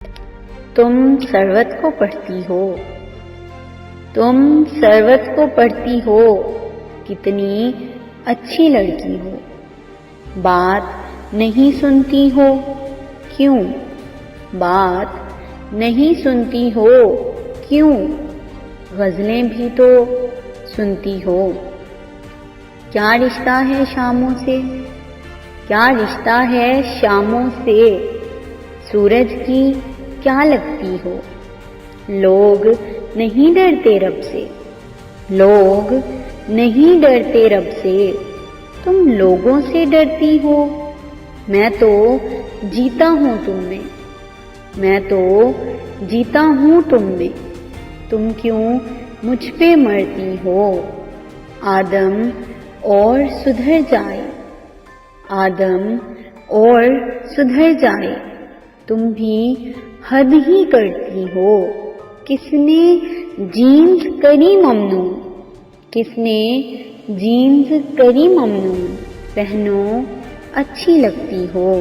तुम सरवत को पढ़ती हो, तुम सरवत को पढ़ती हो, कितनी अच्छी लड़की हो। बात नहीं सुनती हो क्यों, बात नहीं सुनती हो क्यों, गज़लें भी तो सुनती हो। क्या रिश्ता है शामों से, क्या रिश्ता है शामों से, सूरज की क्या लगती हो। लोग नहीं डरते रब से, लोग नहीं डरते रब से, तुम लोगों से डरती हो। मैं तो जीता हूँ तुम में, मैं तो जीता हूँ तुम में, तुम क्यों मुझ पे मरती हो। आदम और सुधर जाए, आदम और सुधर जाए, तुम भी हद ही करती हो। किसने जीन्स करी ममनू, किसने जीन्स करी ममनू, पहनो अच्छी लगती हो।